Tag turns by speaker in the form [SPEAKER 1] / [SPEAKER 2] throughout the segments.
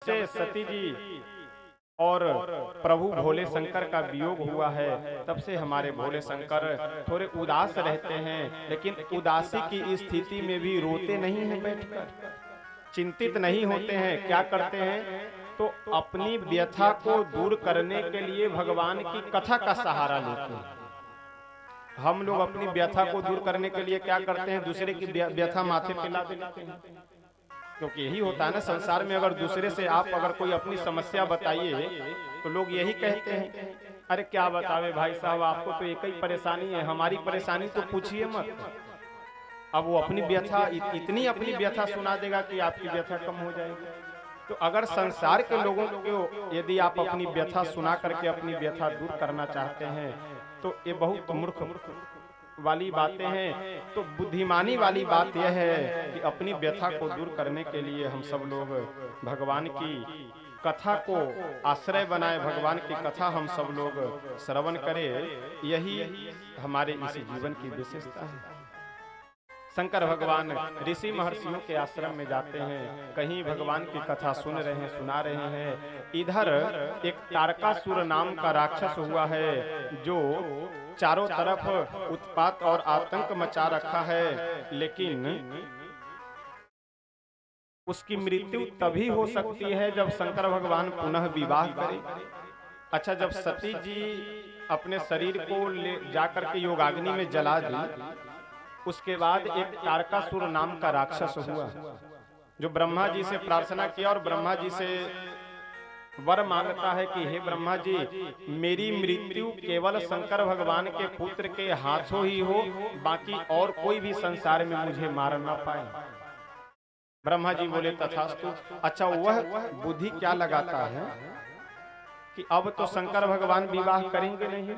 [SPEAKER 1] से सती जी और प्रभु भोले शंकर का वियोग हुआ है, तब से हमारे भोले शंकर थोड़े उदास रहते हैं, लेकिन उदासी की स्थिति में भी रोते नहीं हैं बैठकर, चिंतित नहीं होते हैं। क्या करते हैं? तो अपनी व्यथा को दूर करने के लिए भगवान की कथा का सहारा लेते हैं। हम लोग अपनी व्यथा को दूर करने के लिए क्या करते हैं? दूसरे की व्यथा माथे पे ला देते हैं। क्योंकि यही होता है ना संसार में, अगर दूसरे से आप अगर कोई अपनी समस्या बताइए तो लोग यही कहते हैं, अरे क्या बतावे भाई साहब, आपको तो एक ही परेशानी है, हमारी परेशानी तो पूछिए मत। अब वो अपनी व्यथा इतनी अपनी व्यथा सुना देगा कि आपकी व्यथा कम हो जाएगी। तो अगर संसार के लोगों को यदि आप अपनी व्यथा सुना करके अपनी व्यथा दूर करना चाहते हैं तो ये बहुत मूर्ख वाली बातें हैं। तो बुद्धिमानी वाली बात यह है कि अपनी व्यथा को दूर करने के लिए हम सब लोग भगवान की कथा को आश्रय बनाए, भगवान की कथा हम सब लोग श्रवण करें। यही हमारे इस जीवन की विशेषता है। शंकर भगवान ऋषि महर्षियों के आश्रम में जाते हैं, कहीं भगवान की कथा सुन रहे हैं, सुना रहे हैं। इधर एक तारकासुर नाम का राक्षस हुआ है जो चारों तरफ उत्पात और आतंक मचा रखा है, लेकिन उसकी मृत्यु तभी हो सकती है जब शंकर भगवान पुनः विवाह करें। अच्छा, जब सती जी अपने शरीर को ले जाकर के योगाग्नि में जला दी, उसके बाद एक तारकासुर नाम का राक्षस हुआ जो ब्रह्मा जी से प्रार्थना किया और ब्रह्मा जी से वर मांगता है कि हे ब्रह्मा जी, मेरी मृत्यु केवल शंकर भगवान के पुत्र के हाथों ही हो, बाकी और कोई भी संसार में मुझे मार ना पाए। ब्रह्मा जी बोले तथास्तु। अच्छा, वह बुद्धि क्या लगाता है कि अब तो शंकर भगवान विवाह करेंगे नहीं,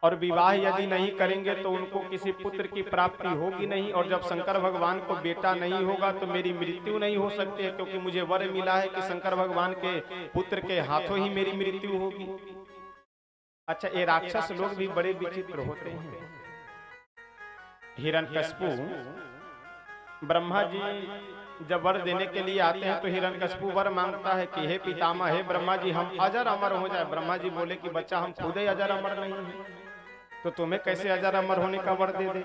[SPEAKER 1] और विवाह यदि नहीं करेंगे तो उनको किसी पुत्र की प्राप्ति होगी नहीं, और जब शंकर भगवान को बेटा नहीं होगा तो मेरी मृत्यु नहीं हो सकती है, क्योंकि मुझे वर मिला है कि शंकर भगवान के पुत्र के हाथों ही मेरी मृत्यु होगी। अच्छा, ये राक्षस लोग भी बड़े विचित्र होते हैं। हिरण्यकशिपु ब्रह्मा जी जब वर देने के लिए आते हैं तो हिरण्यकशिपु वर मांगता है कि हे पितामह, हे ब्रह्मा जी, हम अजर अमर हो जाए। ब्रह्मा जी बोले कि बच्चा, हम खुद ही अजर अमर नहीं है, तो तुम्हें कैसे अजर अमर होने का वर दे दे।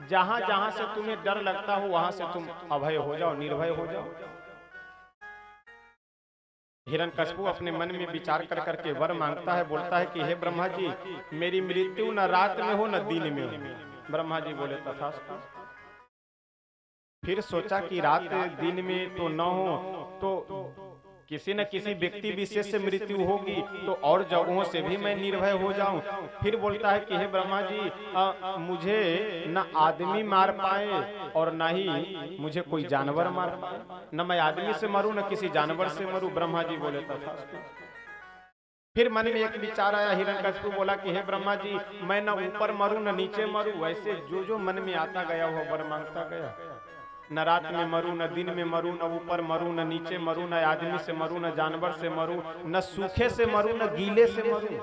[SPEAKER 1] जहां जहां से तुम्हें डर लगता हो वहां से तुम अभय हो जाओ, निर्भय हो जाओ। हिरण्यकशिपु अपने मन में विचार कर करके वर मांगता है, बोलता है कि हे ब्रह्मा जी, मेरी मृत्यु न रात में हो न दिन में हो। ब्रह्मा जी बोले तथास्तु। फिर सोचा कि रात दिन में तो न हो तो किसी न किसी व्यक्ति विशेष से मृत्यु होगी, तो और जगहों से भी मैं निर्भय हो जाऊं। फिर बोलता है कि हे ब्रह्मा जी, मुझे न आदमी मार पाए और न ही मुझे कोई जानवर मार पाए, न मैं आदमी से मरूं न किसी जानवर से मरूं। ब्रह्मा जी बोले तथास्तु। फिर मन में एक विचार आया, हिरण्यकशिपु बोला कि हे ब्रह्मा जी, मैं न ऊपर मरूं न नीचे मरूं। वैसे जो जो मन में आता गया वो वर मांगता गया। न रात में मरूं, न दिन में मरूं, न ऊपर मरूं, न नीचे मरूं, न आदमी से मरूं, न जानवर से मरूं, न सूखे से मरूं, न गीले से मरूं।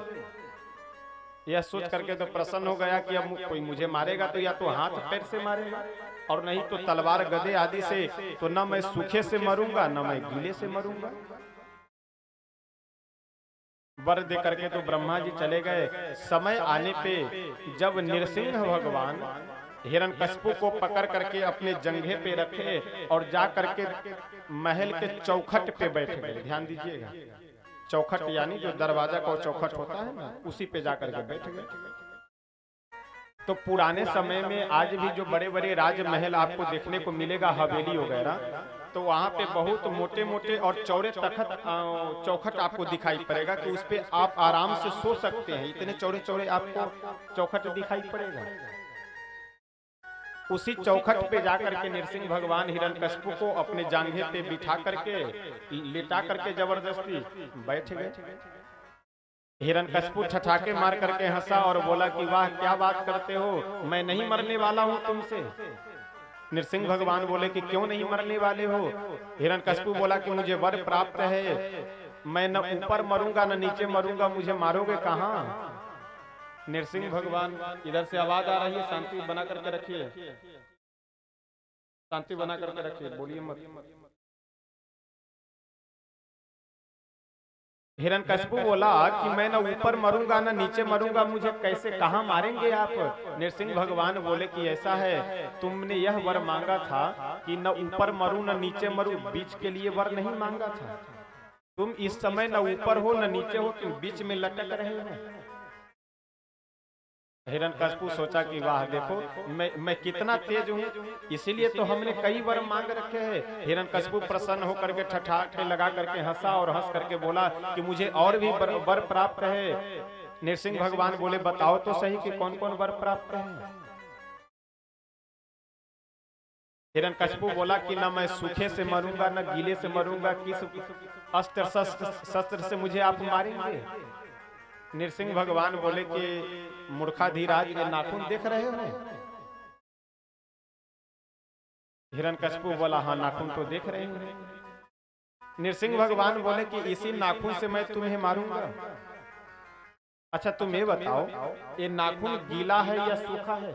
[SPEAKER 1] यह सोच करके तो प्रसन्न हो गया कि अब कोई मुझे मारेगा तो या तो हाथ पैर से मारेगा और नहीं तो तलवार गदे आदि से, तो न मैं सूखे से मरूंगा न मैं गीले से मरूंगा। वर दे करके तो ब्रह्मा जी चले गए। समय आने पे जब नृसिंह भगवान हिरण्यकशिपु को पकड़ करके अपने जंघे पे रखे और जा करके महल के चौखट पे बैठ गए। ध्यान दीजिएगा, चौखट यानी जो दरवाजा का चौखट होता है ना, उसी पे जा करके बैठ गए। तो पुराने समय में आज भी जो बड़े बड़े राजमहल आपको देखने को मिलेगा, हवेली वगैरह, तो वहाँ पे बहुत मोटे मोटे और चौड़े तखत चौखट आपको दिखाई पड़ेगा कि उस पे आप आराम से सो सकते हैं। इतने चौड़े चौड़े आपको चौखट दिखाई पड़ेगा। उसी चौखट पे जाकर के नृसिंह भगवान हिरण्यकशिपु को अपने जांघे पे बिठा करके लिटा करके जबरदस्ती बैठ गए। हिरण्यकशिपु ठठाके मार करके हंसा और बोला कि वाह, क्या बात करते हो, मैं नहीं मरने वाला हूं तुमसे। नृसिंह भगवान बोले कि क्यों नहीं मरने वाले हो। हिरण्यकशिपु बोला कि मुझे वर प्राप्त है, मैं न ऊपर मरूंगा न नीचे मरूंगा, मुझे मारोगे कहाँ। नृसिंह भगवान, इधर से आवाज आ रही है, शांति बना करके रखिए, शांति बना करके रखिए, बोलिए मत। हिरण्यकशिपु बोला कि मैं ना ऊपर मरूंगा ना नीचे मरूंगा, मुझे कैसे कहाँ मारेंगे आप। नृसिंह भगवान बोले कि ऐसा है, तुमने यह वर मांगा था कि न ऊपर मरूं न नीचे मरूं, बीच के लिए वर नहीं मांगा था। तुम इस समय न ऊपर हो न नीचे हो, तुम बीच में लटक रहे हो। हिरण्यकशिपु सोचा कि वाह देखो मैं कितना तेज हूँ, इसीलिए तो हमने कई वर मांग रखे हैं। हिरण्यकशिपु प्रसन्न होकर के ठठाके लगा करके हंसा और हंस करके बोला कि मुझे और भी वर प्राप्त है। नृसिंह भगवान बोले बताओ तो सही कि कौन कौन वर प्राप्त है। हिरण्यकशिपु बोला कि ना मैं सूखे से मरूंगा न गीले से मरूंगा, किस अस्त्र शस्त्र से मुझे आप मारेंगे। नृसिंह भगवान बोले कि मूर्खाधीराज ये नाखून देख रहे हो। हिरण्यकशिपु बोला हाँ नाखून तो देख रहे हो। नृसिंह भगवान बोले कि इसी नाखून से मैं तुम्हें मारूंगा। अच्छा तुम ये बताओ ये नाखून गीला है या सूखा है।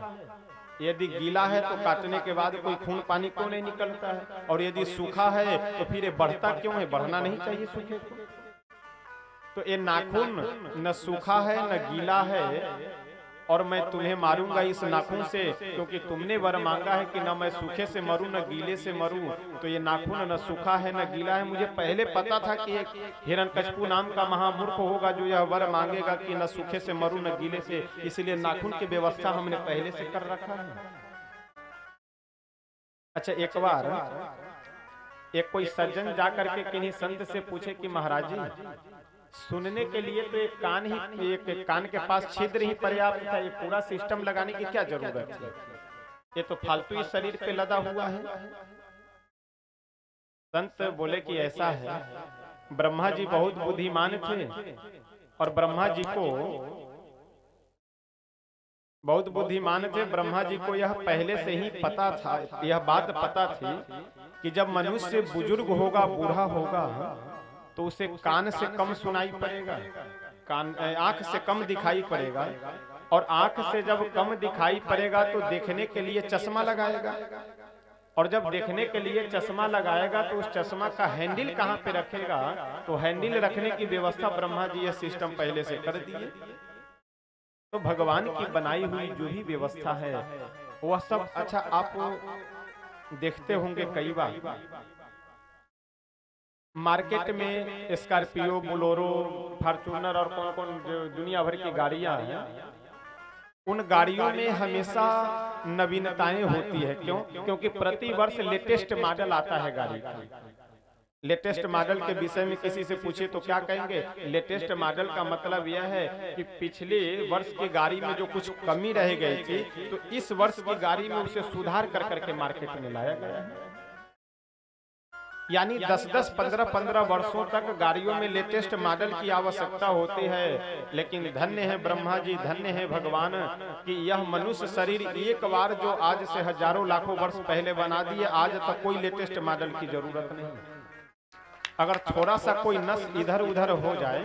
[SPEAKER 1] यदि गीला है तो काटने के बाद कोई खून पानी क्यों नहीं निकलता है, और यदि सूखा है तो फिर ये बढ़ता क्यों है, बढ़ना नहीं चाहिए सूखे को। तो ये नाखून न सूखा है न गीला है, और मैं तुम्हें मारूंगा इस नाखून से, क्योंकि तुमने वर मांगा है कि न मैं सूखे से मरूं न गीले से मरूं। तो ये नाखून न सूखा है न गीला है। मुझे पहले पता था कि एक हिरण्यकशिपु नाम का महामूर्ख होगा जो यह वर मांगेगा कि न सूखे से मरूं न गीले से, इसलिए नाखून की व्यवस्था हमने पहले से कर रखा है। अच्छा एक बार एक कोई सज्जन जाकर के किन्हीं संत से पूछे कि महाराज जी सुनने के लिए तो एक कान के पास छिद्र ही पर्याप्त था, ये पूरा सिस्टम लगाने की क्या जरूरत है, ये तो फालतू ही शरीर पे लदा हुआ है। संत बोले कि ऐसा है, ब्रह्मा जी बहुत बुद्धिमान थे और ब्रह्मा जी को बहुत बुद्धिमान थे। ब्रह्मा जी को यह पहले से ही पता था, यह बात पता थी कि जब मनुष्य बुजुर्ग होगा बूढ़ा होगा तो उसे कान से कम सुनाई पड़ेगा, आंख से कम दिखाई पड़ेगा, और आंख से जब कम दिखाई पड़ेगा तो देखने के लिए चश्मा लगाएगा, और जब देखने के लिए चश्मा लगाएगा तो उस चश्मा का हैंडल कहाँ पे रखेगा, तो हैंडल रखने की व्यवस्था ब्रह्मा जी यह सिस्टम पहले से कर दिए। तो भगवान की बनाई हुई जो भी व्यवस्था है वह सब, अच्छा आप देखते होंगे कई बार मार्केट में स्कॉर्पियो, बोलेरो, फॉर्च्यूनर और कौन कौन दुनिया भर की गाड़ियां हैं, उन गाड़ियों में हमेशा नवीनताएं होती है। क्यों? क्योंकि प्रति वर्ष लेटेस्ट मॉडल आता है गाड़ी का। लेटेस्ट मॉडल के विषय में किसी से पूछे तो क्या कहेंगे, लेटेस्ट मॉडल का मतलब यह है कि पिछले वर्ष की गाड़ी में जो कुछ कमी रह गई थी तो इस वर्ष की गाड़ी में उसे सुधार कर करके मार्केट में लाया गया है। यानी 10-10, 15-15 वर्षों तक गाड़ियों में लेटेस्ट मॉडल की आवश्यकता होती है। लेकिन धन्य है ब्रह्मा जी, धन्य है भगवान कि यह मनुष्य शरीर एक बार जो आज से हजारों लाखों वर्ष पहले बना दिए, आज तक कोई लेटेस्ट मॉडल की जरूरत नहीं। अगर थोड़ा सा कोई नस इधर उधर हो जाए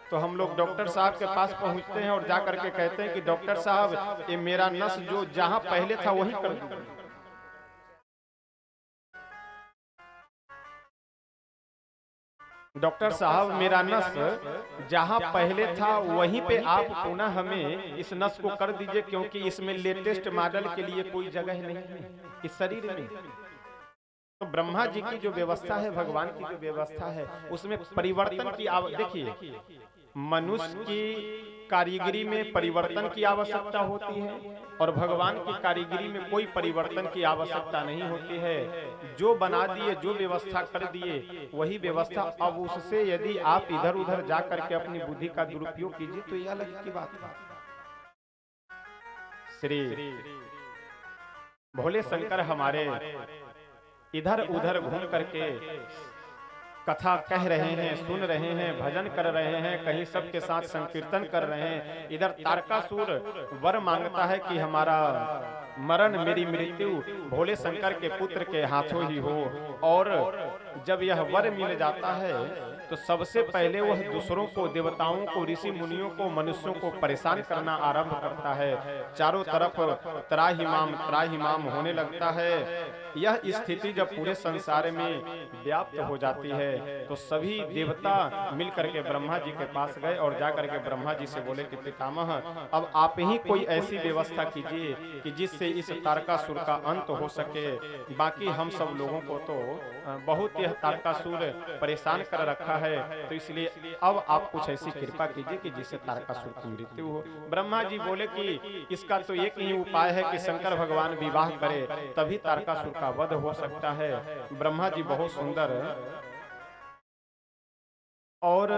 [SPEAKER 1] तो हम लोग डॉक्टर साहब के पास पहुंचते हैं और जाकर के कहते हैं कि डॉक्टर साहब ये मेरा नस जो जहां पहले था वही कर दीजिए। डॉक्टर साहब मेरा नस जहां पहले था वहीं पे आप पुनः हमें इस नस को कर दीजिए, क्योंकि इसमें लेटेस्ट मॉडल के लिए कोई जगह नहीं है इस शरीर में। तो ब्रह्मा जी की जो व्यवस्था है, भगवान की जो व्यवस्था है, उसमें परिवर्तन की देखिए, मनुष्य की कारीगरी में परिवर्तन की आवश्यकता होती है और भगवान की कारीगरी में कोई परिवर्तन की आवश्यकता नहीं होती है। जो बना दिए, जो व्यवस्था कर दिए वही व्यवस्था। अब उससे यदि आप इधर उधर जा करके अपनी बुद्धि का दुरुपयोग कीजिए तो यह अलग की बात है। श्री भोले शंकर हमारे इधर उधर घूम करके कथा कह रहे हैं, सुन रहे हैं, भजन कर रहे हैं, कहीं सबके साथ संकीर्तन कर रहे हैं। इधर तारकासुर वर मांगता है कि हमारा मरण, मेरी मृत्यु भोले शंकर के पुत्र के हाथों ही हो। और जब यह वर मिल जाता है तो सबसे पहले वह दूसरों को, देवताओं को, ऋषि मुनियों को, मनुष्यों को परेशान करना आरंभ करता है। चारों तरफ त्राहिमाम त्राहिमाम होने लगता है। यह स्थिति जब पूरे संसार में व्याप्त हो जाती है तो सभी देवता मिलकर के ब्रह्मा जी के पास गए और जाकर के ब्रह्मा जी से बोले कि पितामह, अब आप ही कोई ऐसी व्यवस्था कीजिए कि जिससे इस तारकासुर का अंत हो सके। बाकी हम सब लोगों को तो बहुत यह तारकासुर परेशान कर रखा है, तो इसलिए अब आप कुछ ऐसी कृपा कीजिए कि जिससे तारकासुर की मृत्यु हो। ब्रह्मा जी बोले कि इसका तो एक ही उपाय है कि शंकर भगवान विवाह करे, तभी तारकासुर का वध हो सकता है। ब्रह्मा जी बहुत सुंदर और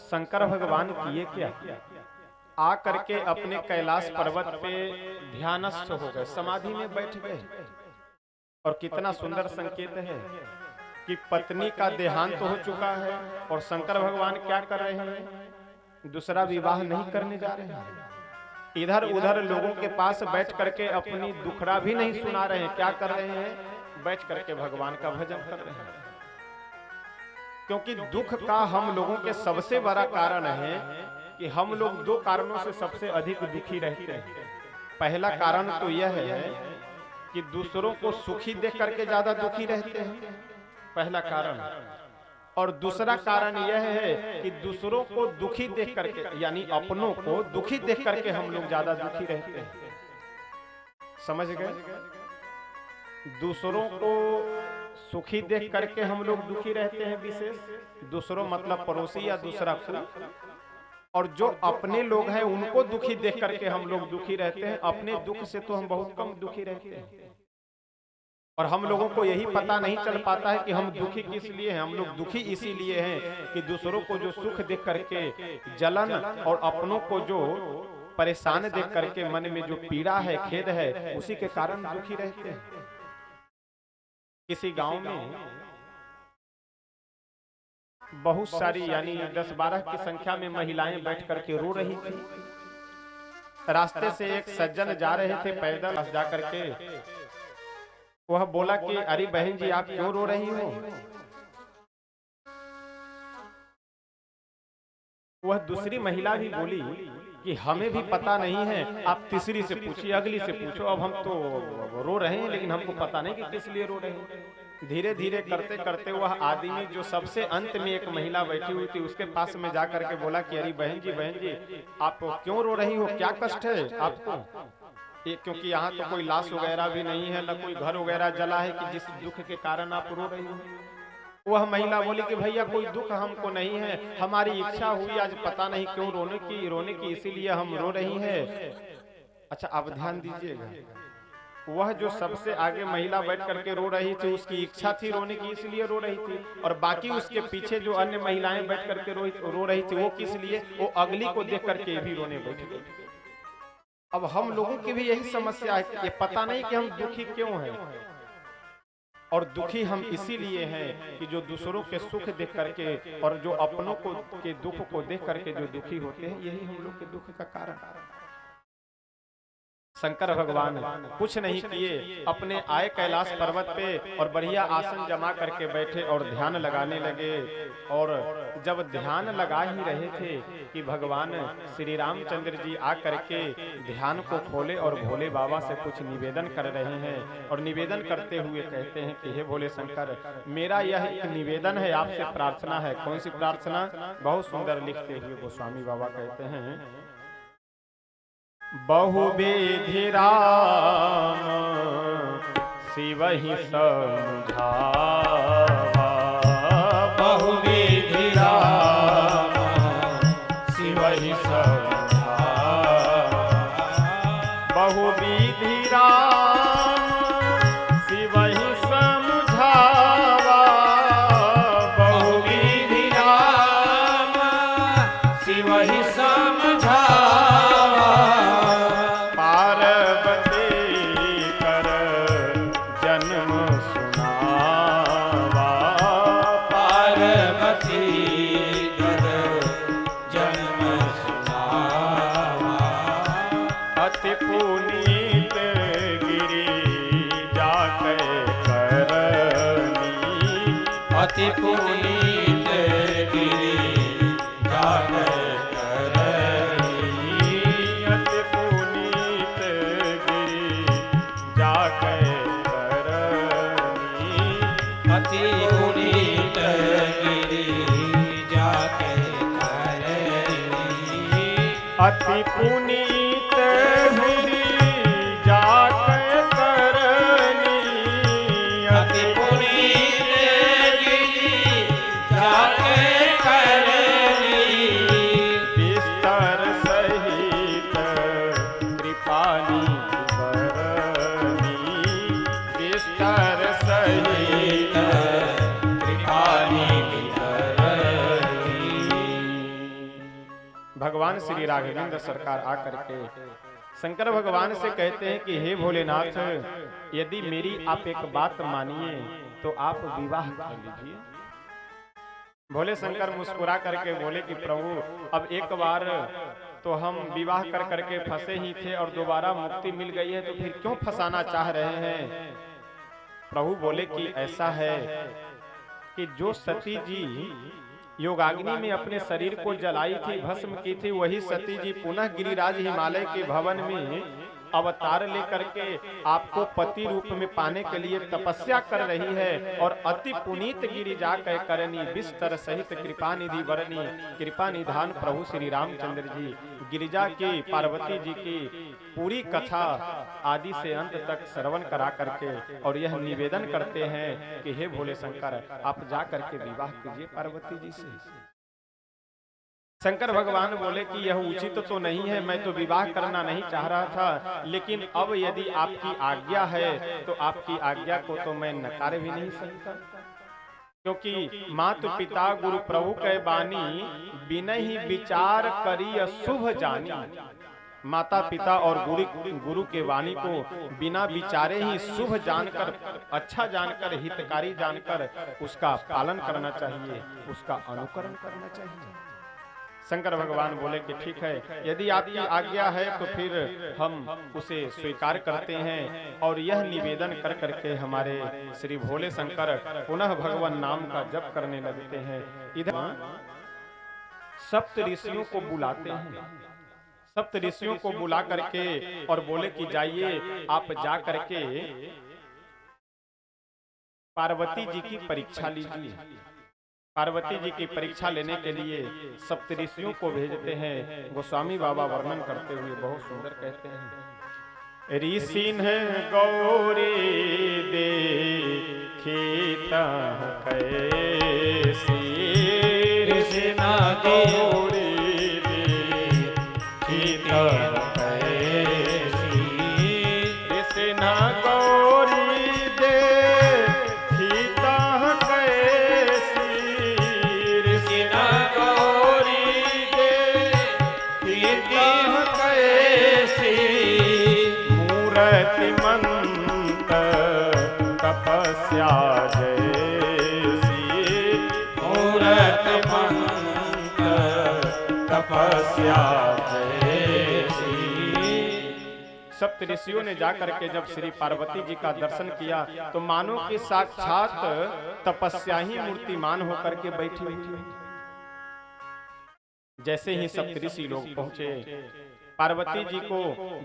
[SPEAKER 1] शंकर भगवान किए क्या, आ करके अपने कैलाश पर्वत पे ध्यानस्थ हो गए, समाधि में बैठ गए। और कितना सुंदर संकेत है कि पत्नी का देहांत हो चुका है और शंकर भगवान क्या कर रहे हैं, दूसरा विवाह नहीं करने जा रहे हैं। इधर उधर लोगों के पास बैठ करके अपनी दुखड़ा भी नहीं सुना रहे हैं, क्या कर रहे हैं, बैठ करके भगवान का भजन कर रहे हैं। क्योंकि दुख का हम लोगों के सबसे बड़ा कारण है कि हम लोग दो कारणों से सबसे अधिक दुखी रहते हैं। पहला कारण तो यह है कि दूसरों को सुखी देख करके ज्यादा दुखी रहते हैं, पहला कारण। और दूसरा कारण यह है कि दूसरों को दुखी देख करके, यानी अपनों को दुखी देख करके हम लोग ज्यादा दुखी रहते हैं। समझ गए? दूसरों को सुखी देख करके हम लोग दुखी रहते हैं विशेष, दूसरों मतलब पड़ोसी या दूसरा कोई। और जो अपने लोग हैं उनको दुखी देख करके हम लोग दुखी रहते हैं, अपने दुख से तो हम बहुत कम दुखी रहते हैं। और हम लोगों को यही पता नहीं चल पाता है कि हम दुखी किस लिए हैं। हम लोग दुखी इसीलिए हैं कि दूसरों को जो सुख देख करके जलन और अपनों को जो परेशान देख करके मन में जो पीड़ा है, खेद है, उसी के कारण दुखी रहते हैं। किसी गांव में बहुत सारी यानी 10-12 की संख्या में महिलाएं बैठ करके रो रही थी। रास्ते से एक सज्जन जा रहे थे पैदल, जा करके वह बोला कि अरे बहन जी, आप क्यों रो रही हो? वह दूसरी महिला भी बोली कि हमें भी पता नहीं है, आप तीसरी से पूछिए, अगली से पूछो। अब हम तो रो रहे हैं लेकिन हमको पता नहीं कि किस लिए रो रहे हैं। धीरे धीरे करते करते वह आदमी जो सबसे अंत में एक महिला बैठी हुई थी उसके पास में जा करके बोला कि अरे बहन जी, आप क्यों रो रही हो, क्या कष्ट है आपको? क्योंकि यहाँ तो कोई लाश वगैरह भी नहीं है, न कोई घर वगैरह जला है कि जिस दुख के कारण आप रो रही हो। वह महिला बोली कि भैया कोई दुख हमको नहीं है, हमारी इच्छा हुई आज पता नहीं क्यों रोने की इसीलिए हम रो रही हैं। अच्छा, आप ध्यान दीजिएगा, वह जो सबसे आगे महिला बैठ करके रो रही थी उसकी इच्छा थी रोने की, इसलिए रो रही थी। और बाकी उसके पीछे जो अन्य महिलाएं बैठ करके रो रही थी वो किस लिए, वो अगली को देख करके भी रोने बैठ गई। अब हम लोगों की भी यही समस्या है कि ये पता नहीं कि हम दुखी क्यों हैं। और दुखी हम इसीलिए हैं कि जो दूसरों के सुख देख करके और जो अपनों को के दुख को देख करके जो दुखी होते हैं, यही हम लोग के दुख का कारण। शंकर भगवान कुछ नहीं किए, अपने आए कैलाश पर्वत पे और बढ़िया आसन जमा करके बैठे और ध्यान लगाने लगे। और जब ध्यान लगा ही रहे थे कि भगवान श्री रामचंद्र जी आ करके ध्यान को खोले और भोले बाबा से कुछ निवेदन कर रहे हैं। और निवेदन करते हुए कहते हैं कि हे भोले शंकर, मेरा यह एक निवेदन है, आपसे प्रार्थना है। कौन सी प्रार्थना? बहुत सुंदर लिखते हुए गोस्वामी बाबा कहते हैं, बहुविधि राम शिवहि समझावा, बहुविधि राम शिवहि समझावा, बहुविधि राम शिवहि समझावा, बहुविधि राम शिवहि समझावा, पार्वती कर जन्म सुनावा, अति पुनीत गिरि जाके करनी,
[SPEAKER 2] अति पुनीत गिरि जाके करनी,
[SPEAKER 1] बिस्तर सहित कृपानी बरनी, बिस्तर सहित
[SPEAKER 2] कृपानी
[SPEAKER 1] भगवान श्री राघवेंद्र सरकार आकर के शंकर भगवान से कहते हैं कि हे भोलेनाथ, यदि मेरी आप एक बात मानिए तो आप विवाह कर लीजिए। भोले शंकर मुस्कुरा करके बोले कि प्रभु, अब एक बार तो हम विवाह कर करके फंसे ही थे और दोबारा मुक्ति मिल गई है, तो फिर क्यों फंसाना चाह रहे हैं। प्रभु बोले कि ऐसा है कि जो सती जी योगाग्नि में अपने शरीर को जलाई थी, भस्म की थी, वही सती जी पुनः गिरिराज हिमालय के भवन में अवतार लेकर के आपको पति रूप में पाने के लिए तपस्या कर रही है। और अति पुनीत गिरि जाके करनी, बिस्तर सहित कृपा निधि वरनी। कृपा निधान प्रभु श्री रामचंद्र जी गिरिजा की पार्वती जी की पूरी कथा आदि से अंत तक श्रवण करा करके और यह निवेदन करते हैं कि हे भोले शंकर, आप जा करके विवाह कीजिए पार्वती जी से। शंकर भगवान बोले कि यह उचित तो नहीं है, मैं तो विवाह करना नहीं चाह रहा था, लेकिन अब यदि आपकी आज्ञा है तो आपकी आज्ञा को तो मैं नकार भी नहीं सकता, क्योंकि मातु पिता गुरु प्रभु के बानी बिना ही विचार करी शुभ जानी। माता पिता और गुरु के वाणी को बिना विचारे ही शुभ जानकर, अच्छा जानकर, हितकारी जानकर उसका पालन करना चाहिए, उसका अनुकरण करना चाहिए। शंकर भगवान बोले कि ठीक है, यदि आपकी आज्ञा है तो फिर हम उसे स्वीकार करते हैं। और यह निवेदन कर करके हमारे श्री भोले शंकर पुनः भगवान नाम का जप करने लगते हैं। इधर सप्त ऋषियों को बुलाते हैं, सप्त ऋषियों को बुला करके और बोले कि जाइए आप जा करके पार्वती जी की परीक्षा लीजिए। पार्वती जी की परीक्षा लेने के लिए सप्तऋषियों को भेजते हैं। गोस्वामी बाबा वर्णन करते हुए बहुत सुंदर कहते हैं, ऋषि ने गौरी देखी कैसी,
[SPEAKER 2] ऋषि न गौरी
[SPEAKER 1] देखी कैसी, ऋषि न गौरी देखी तपस्या जैसी,
[SPEAKER 2] मूरत मंत
[SPEAKER 1] तपस्या जैसी। सप्त ऋषियों ने जाकर के जब श्री पार्वती जी का दर्शन किया तो मानो कि साक्षात तपस्या ही मूर्तिमान होकर के बैठी हुई। जैसे ही सप्त ऋषि लोग पहुंचे, पार्वती जी को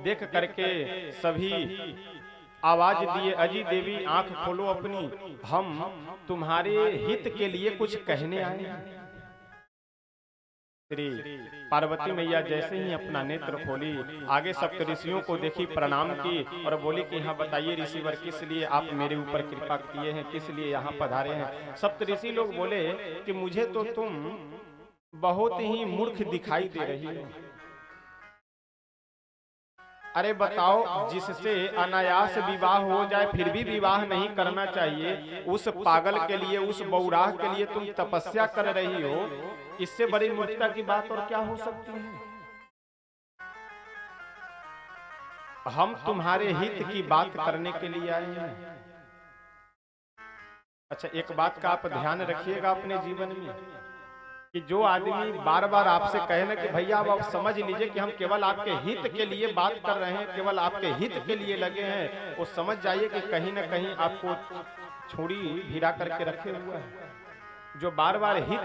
[SPEAKER 1] देख करके सभी आवाज दिए, अजी देवी आंख खोलो अपनी, हम तुम्हारे हित के लिए कुछ कहने आए हैं। श्री पार्वती मैया जैसे ही अपना नेत्र खोली, आगे सप्त ऋषियों को देखी, प्रणाम की और बोली कि हाँ बताइए ऋषिवर, किस लिए आप मेरे ऊपर कृपा किए हैं, किस लिए यहाँ पधारे हैं। सप्त ऋषि लोग बोले कि मुझे तो तुम बहुत ही मूर्ख दिखाई दे रही हो। अरे बताओ, जिससे अनायास विवाह हो जाए फिर भी विवाह नहीं करना चाहिए, उस पागल के लिए, उस बौराह के लिए तुम तपस्या कर रही हो, इससे बड़ी मूर्खता की बात और क्या हो सकती है। हम तुम्हारे हित की बात करने के लिए आए हैं। अच्छा, एक बात का आप ध्यान रखिएगा अपने जीवन में कि जो आदमी बार बार आपसे कहे ना कि भैया अब आप समझ लीजिए कि हम केवल आपके हित के लिए बात कर रहे हैं, केवल आपके हित के लिए लगे हैं, वो समझ जाइए कि कहीं ना कहीं आपको छुरी भिड़ा करके रखे हुआ है। जो बार बार हित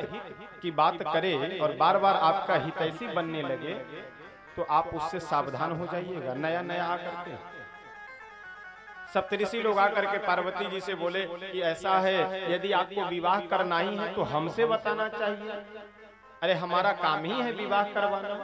[SPEAKER 1] की बात करे और बार बार आपका हितैषी बनने लगे तो आप उससे सावधान हो जाइएगा। नया नया आकर के सप्तऋषि लोग आकर के पार्वती जी से बोले कि ऐसा है, यदि आपको विवाह करना ही है तो हमसे बताना चाहिए। अरे हमारा काम ही है विवाह करवाना।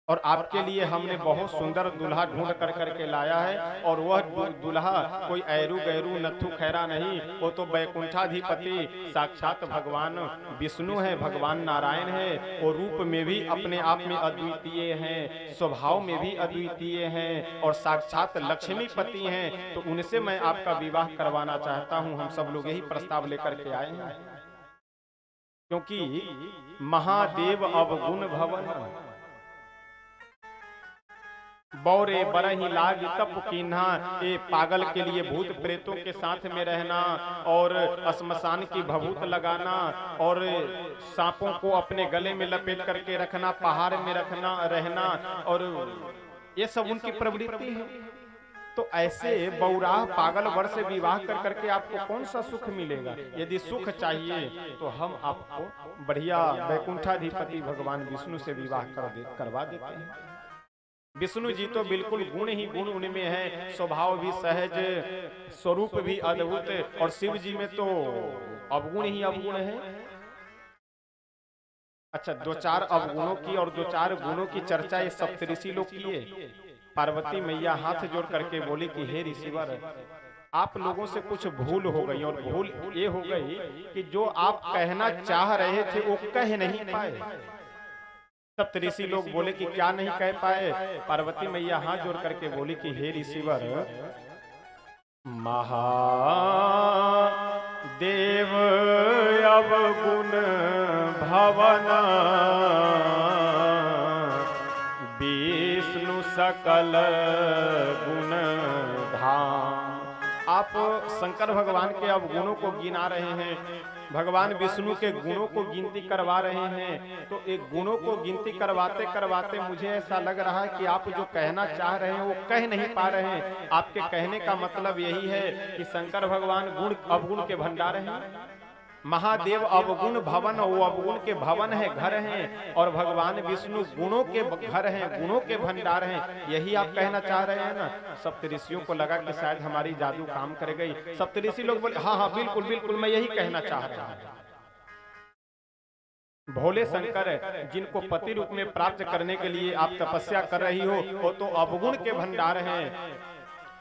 [SPEAKER 1] और आपके लिए हमने बहुत सुंदर दूल्हा ढूंढ कर करके लाया है। और वह दूल्हा कोई ऐरू गैरू नथु खैरा नहीं, वो तो बैकुंठाधिपति साक्षात भगवान विष्णु है, भगवान नारायण है। वो रूप में भी अपने आप में अद्वितीय हैं, स्वभाव में भी अद्वितीय हैं और साक्षात लक्ष्मीपति हैं। तो उनसे मैं आपका विवाह करवाना चाहता हूँ। हम सब लोग यही प्रस्ताव लेकर के आए हैं, क्योंकि महादेव अवगुण भवन बौरे बरही लाग तप कीन्हा। ये पागल के लिए भूत प्रेतों के साथ में रहना और श्मशान की भभूत लगाना और सांपों को अपने गले में लपेट करके रखना, पहाड़ में रखना रहना, और ये सब उनकी प्रवृत्ति है। तो ऐसे बौराह पागल वर से विवाह कर करके आपको कौन सा सुख मिलेगा? यदि सुख चाहिए तो हम आपको बढ़िया वैकुंठाधिपति भगवान विष्णु से विवाह करवा देते हैं। विष्णु जी तो बिल्कुल गुण ही गुण उनमें है, स्वभाव भी सहज, स्वरूप भी अद्भुत, और शिव जी में तो अवगुण ही अवगुण है। अच्छा, दो चार अवगुणों की और दो चार गुणों की चर्चा ये सप्तऋषि लोग किए। पार्वती मैया हाथ जोड़ करके बोली कि हे ऋषिवर, आप लोगों से कुछ भूल हो गई, और भूल ये हो गई कि जो आप कहना चाह रहे थे वो कह नहीं पाए। सप्तऋषि लोग बोले कि क्या नहीं कह पाए? पार्वती मैया हाथ जोड़ करके बोली कि हे ऋषिवर, महादेव अवगुण भवन विष्णु सकल गुण धाम। आप शंकर भगवान के अवगुणों को गिना रहे हैं, भगवान विष्णु के गुणों को गिनती करवा रहे हैं। तो एक गुणों को गिनती करवाते करवाते मुझे ऐसा लग रहा है कि आप जो कहना चाह रहे हैं वो कह नहीं पा रहे हैं। आपके कहने का मतलब यही है कि शंकर भगवान गुण अवगुण के भंडार हैं, महादेव अवगुण भवन, वो अवगुण के भवन है, घर हैं, और भगवान विष्णु गुणों के घर हैं, गुणों के भंडार हैं। यही आप कहना चाह रहे हैं ना? सप्तऋषियों को लगा कि शायद हमारी जादू काम कर गई। सप्तऋषि लोग बोले हाँ हाँ बिल्कुल बिल्कुल, मैं यही कहना चाह रहा हूं। भोले शंकर जिनको पति रूप में प्राप्त करने के लिए आप तपस्या कर रही हो, वो तो अवगुण के भंडार हैं।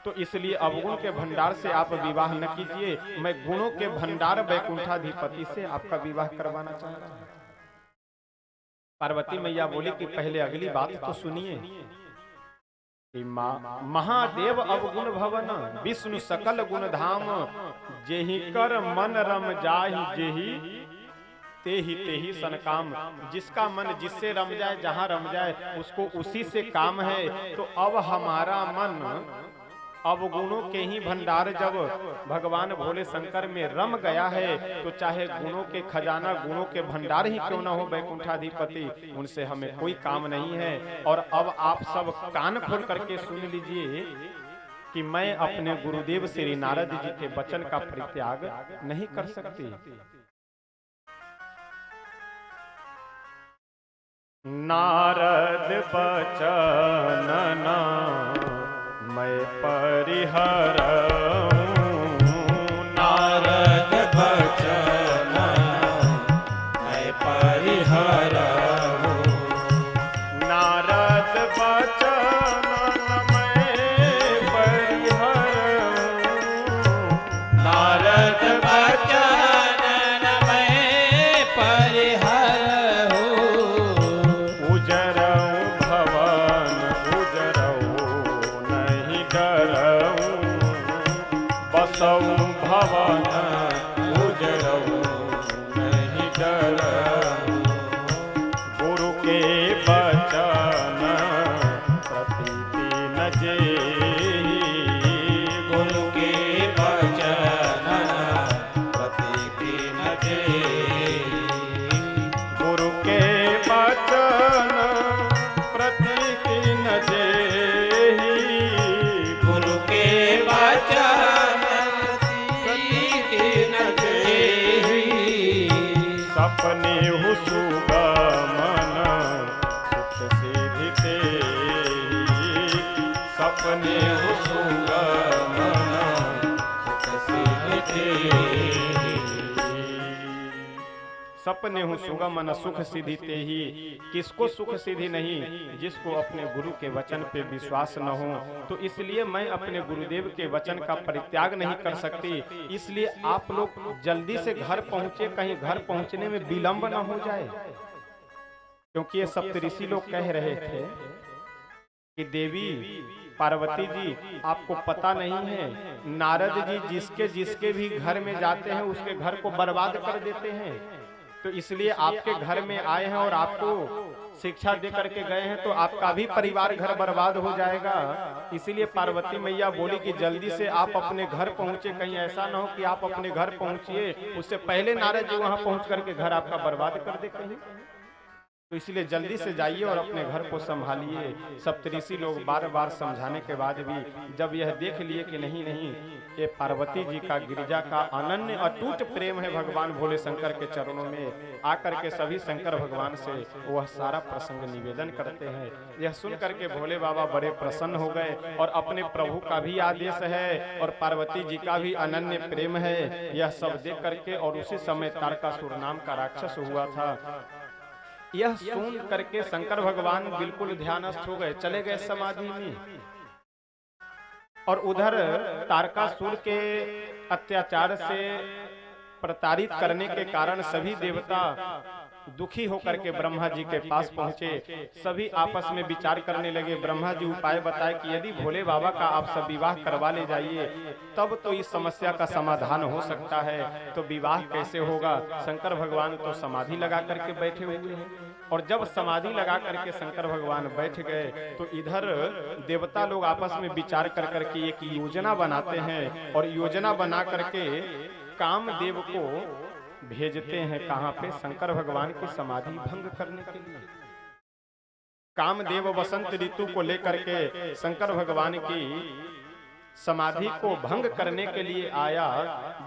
[SPEAKER 1] तो इसलिए अवगुण के भंडार से आप विवाह न कीजिए, मैं गुणों के भंडार वैकुंठाधिपति से आपका विवाह करवाना चाह रहा हूं। पार्वती मैया बोली कि पहले अगली बात तो सुनिए कि महादेव अवगुण भवन विष्णु सकल गुण धाम, जेहि कर मन रम जाहि जेहि तेहि सन काम। जिसका मन जिससे रम जाए, जहां रम जाए उसको उसी से काम है। तो अब हमारा मन अवगुणों के ही भंडार जब भगवान भोले शंकर में रम गया है, तो चाहे गुणों के खजाना, गुणों के भंडार ही क्यों ना हो वैकुंठाधिपति, उनसे हमें कोई काम नहीं है। और अब आप सब कान खोल करके सुन लीजिए कि मैं अपने गुरुदेव श्री नारद जी के वचन का परित्याग नहीं कर सकती। नारद बचन मैं परिहरऊं,
[SPEAKER 2] नारद बचन मैं परिहरऊं,
[SPEAKER 1] नारद बचन मैं परिहरऊं,
[SPEAKER 2] नारद बचन मैं परिहरऊं,
[SPEAKER 1] उजरऊं भवन उजरऊं नहीं डरऊं, बसऊं भवन
[SPEAKER 2] उजरऊं नहीं डरऊं,
[SPEAKER 1] गुरु के बचन प्रतिदिन जेहि,
[SPEAKER 2] गुरु के बचन प्रतिदिन जेहि,
[SPEAKER 1] गुरु के बचन प्रतिदिन जेहि,
[SPEAKER 2] गुरु के बचन प्रतिदिन जेहि,
[SPEAKER 1] सपने हु सुगमन सुख सिद्धि तेहि, सपने हु
[SPEAKER 2] सुगमन सुख सिद्धि तेहि,
[SPEAKER 1] सपने हूँ सुगम न सुख सिद्धि ते ही। किसको सुख सिद्धि नहीं, जिसको अपने गुरु के वचन पे विश्वास न हो। तो इसलिए मैं अपने गुरुदेव के वचन का परित्याग नहीं कर सकती। इसलिए आप लोग जल्दी से घर पहुंचे, कहीं घर पहुंचने में विलंब न हो जाए। क्योंकि ये सप्तऋषि लोग कह रहे थे कि देवी पार्वती जी आपको पता नहीं है, नारद जी जिसके जिसके भी घर में जाते हैं उसके घर को बर्बाद कर देते हैं। तो इसलिए आपके घर में आए हैं और आपको शिक्षा दे करके गए हैं, तो आपका भी परिवार घर बर्बाद हो जाएगा। इसीलिए पार्वती मैया बोली कि जल्दी से आप अपने घर पहुंचे, कहीं ऐसा ना हो कि आप अपने घर पहुंचिए उससे पहले नारद जी वहां पहुंच करके घर आपका बर्बाद कर दे कहीं। तो इसलिए जल्दी से जाइए और अपने घर को संभालिए। सप्तऋषि लोग बार बार समझाने के बाद भी जब यह देख लिए कि नहीं नहीं, ये पार्वती जी का गिरिजा का अनन्य अटूट प्रेम है भगवान भोले शंकर के चरणों में, आकर के सभी शंकर भगवान से वह सारा प्रसंग निवेदन करते हैं। यह सुन करके भोले बाबा बड़े प्रसन्न हो गए और अपने प्रभु का भी आदेश है और पार्वती जी का भी अनन्य प्रेम है, यह सब देख करके। और उसी समय तारकासुर नाम का राक्षस हुआ था। यह सुन करके शंकर भगवान बिल्कुल ध्यानस्थ हो गए, चले गए समाधि में। और उधर तारकासुर के अत्याचार से प्रताड़ित करने के कारण सभी देवता दुखी होकर के ब्रह्मा जी के पास पहुंचे। सभी आपस में विचार करने लगे। ब्रह्मा जी उपाय बताए कि यदि भोले बाबा का आप सब विवाह करवा ले जाइए तब तो इस समस्या का समाधान हो सकता है। तो विवाह कैसे होगा? शंकर भगवान तो समाधि लगा करके बैठे हुए हैं। और जब समाधि लगा करके शंकर भगवान बैठ गए तो इधर देवता लोग आपस में विचार कर करके एक योजना बनाते हैं। और योजना बना करके कामदेव को भेजते हैं। कहां पे? शंकर भगवान की समाधि भंग करने के लिए। कामदेव वसंत ऋतु को लेकर के शंकर भगवान की समाधि को भंग करने के लिए आया।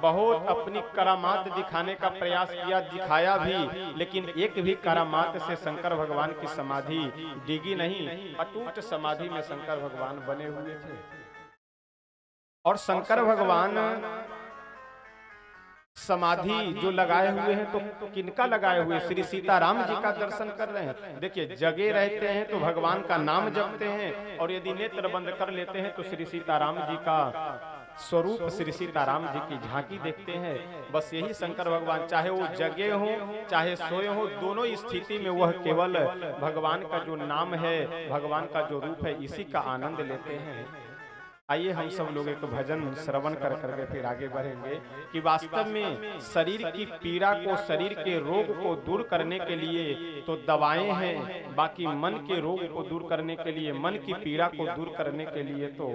[SPEAKER 1] बहुत अपनी करामात दिखाने का प्रयास किया, दिखाया भी, लेकिन एक भी करामात से शंकर भगवान की समाधि डिगी नहीं। अटूट समाधि में शंकर भगवान बने हुए थे। और शंकर भगवान समाधि जो लगाए हुए हैं तो किनका लगाए हुए? श्री सीताराम जी का दर्शन कर रहे हैं। देखिए, जगे रहते हैं तो भगवान का नाम जपते हैं, और यदि नेत्र बंद कर लेते हैं तो श्री सीताराम जी का स्वरूप, श्री सीताराम जी की झांकी देखते हैं। बस यही शंकर भगवान, चाहे वो जगे हो चाहे सोए हो, दोनों स्थिति में वह केवल भगवान का जो नाम है, भगवान का जो रूप है, इसी का आनंद लेते हैं। आइए हम सब लोग एक भजन श्रवण कर करके फिर आगे बढ़ेंगे कि वास्तव में शरीर की पीड़ा को, शरीर के रोग को दूर करने के लिए तो दवाएं हैं, बाकी मन के रोग को दूर करने के लिए, मन की पीड़ा को दूर करने के लिए तो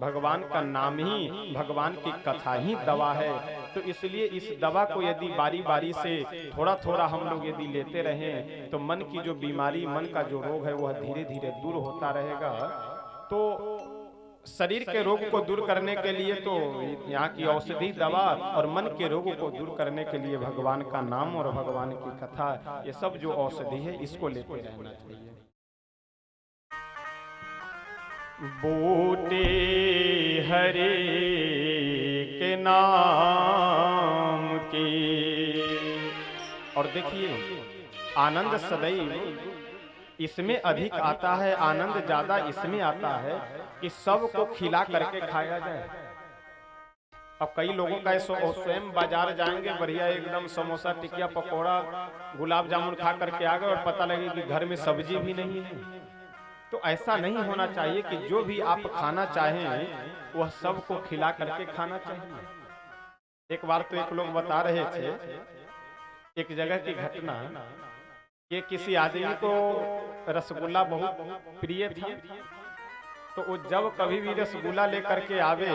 [SPEAKER 1] भगवान का नाम ही, भगवान की कथा ही दवा है। तो इसलिए इस दवा को यदि बारी बारी से थोड़ा थोड़ा हम लोग यदि लेते रहें तो मन की जो बीमारी, मन का जो रोग है वह धीरे धीरे दूर होता रहेगा। तो शरीर के रोग को दूर करने के लिए तो यहाँ की औषधि दवा, और मन के रोग को दूर करने के लिए भगवान का नाम और भगवान की कथा, ये सब जो औषधि है इसको लेते रहना चाहिए। बूटे हरे के नाम के। और देखिए, आनंद सदैव इसमें अधिक आता है, आनंद ज्यादा इसमें आता है कि सबको खिला करके खाया जाए। अब कई लोगों का स्वयं बाजार जाएंगे, बढ़िया एकदम समोसा, टिकिया, पकोड़ा, गुलाब जामुन खा करके आ गए और पता लगे कि घर में सब्जी भी नहीं है। तो ऐसा नहीं होना चाहिए कि जो भी आप खाना चाहें वह सबको खिला करके खाना चाहिए। एक बार तो एक लोग बता रहे थे, एक जगह की घटना, कि किसी आदमी को रसगुल्ला बहुत प्रिय था, तो वो जब कभी भी रसगुल्ला लेकर के आवे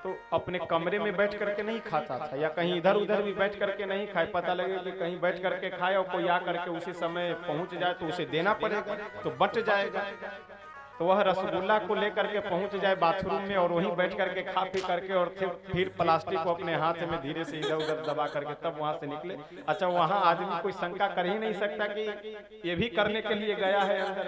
[SPEAKER 1] तो अपने कमरे में बैठ करके नहीं खाता था, या कहीं इधर उधर भी बैठ करके नहीं खाए। पता लगे कि कहीं बैठ करके खाए और कोई आ करके उसी समय पहुंच जाए तो उसे देना पड़ेगा, तो बट जाएगा। तो वह रसगुल्ला को लेकर के पहुंच जाए बाथरूम में और वहीं बैठ करके खा पी करके और फिर प्लास्टिक को अपने हाथ में धीरे से इधर उधर दबा करके तब वहां से निकले। अच्छा, वहां आदमी कोई शंका कर ही नहीं सकता कि ये भी करने के लिए गया है अंदर।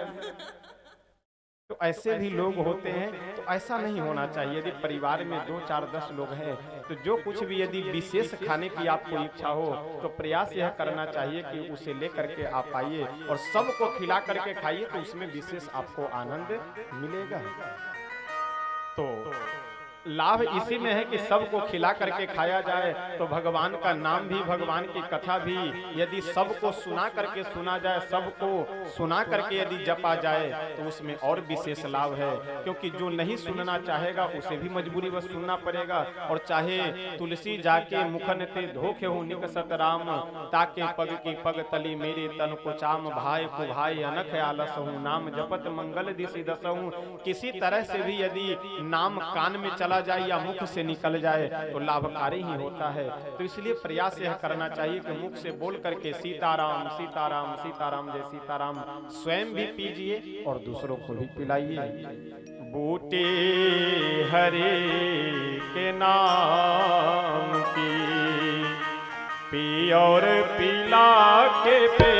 [SPEAKER 1] तो ऐसे भी लोग होते हैं, तो ऐसा नहीं होना चाहिए। यदि परिवार में 2, 4, 10 लोग हैं, तो जो कुछ भी यदि विशेष खाने की आपको इच्छा हो, तो प्रयास यह करना चाहिए कि उसे लेकर के आप आइए और सबको खिला करके खाइए, तो उसमें विशेष आपको आनंद मिलेगा। तो लाभ इसी में है कि सबको खिला करके खाया जाए, तो भगवान का नाम भी, भगवान की कथा भी यदि सबको सुना करके सुना जाए, सबको सुना करके यदि जपा जाए, तो उसमें और विशेष लाभ है। क्योंकि जो नहीं सुनना चाहेगा उसे भी मजबूरी बस सुनना पड़ेगा। और चाहे तुलसी जाके मुखन ते धोखे हूँ निकसत राम, ताके पग की पग तली मेरे तन को चाम, भाई को भाई अनख आलस हूँ, नाम जपत मंगल दिशि दस हूँ। किसी तरह से भी यदि नाम कान में चला जाए या मुख से निकल जाए तो लाभकारी ही होता है। तो इसलिए प्रयास यह करना चाहिए कि मुख से बोल करके सीताराम सीताराम सीताराम जय सीताराम स्वयं भी पीजिए और दूसरों को भी पिलाइए। बूटे हरे के नाम की पी और पिला के पे